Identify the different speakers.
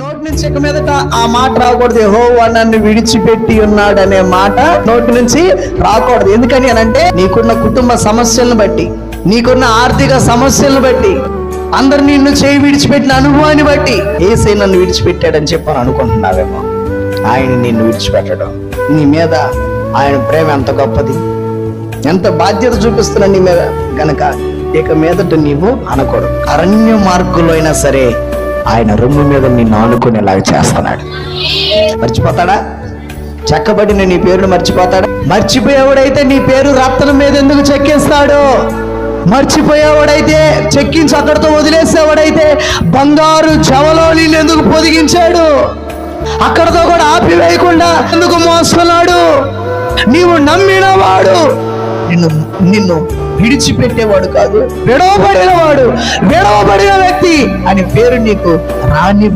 Speaker 1: నోటి నుంచి ఇక మీదట ఆ మాట రాకూడదు. యెహోవా నన్ను విడిచిపెట్టి ఉన్నాడు అనే మాట నోటి నుంచి రాకూడదు. ఎందుకని అంటే నీకున్న కుటుంబ సమస్యలను బట్టి, నీకున్న ఆర్థిక సమస్యలను బట్టి, అందరు నిన్ను చేయి విడిచిపెట్టిన అనుభవాన్ని బట్టి యేసే నన్ను విడిచిపెట్టాడని చెప్పని అనుకుంటున్నావేమో. ఆయన నిన్ను విడిచిపెట్టడం, నీ మీద ఆయన ప్రేమ ఎంత గొప్పది, ఎంత బాధ్యత చూపిస్తున్నా నీ మీద గనక ఇక మీదట నీవు అనకూడదు. అరణ్య మార్గంలో అయినా సరే ఆయన రొమ్ము మీద నిన్ను ఆనుకునేలాగా చేస్తున్నాడు. మర్చిపోతాడా? చెక్కబడిన నీ పేరును మర్చిపోతాడా? మర్చిపోయేవాడైతే నీ పేరు రత్నం మీద ఎందుకు చెక్కిస్తాడు? మర్చిపోయేవాడైతే, చెక్కించి అక్కడితో వదిలేసేవాడైతే బంగారు చెవలో నిన్ను ఎందుకు పొదిగించాడు? అక్కడతో కూడా ఆపివేయకుండా ఎందుకు మోస్తున్నాడు? నీవు నమ్మిన వాడు నిన్ను విడిచిపెట్టేవాడు కాదు, విడవబడిన వాడు, విడవబడిన వ్యక్తి అని పేరు నీకు రాని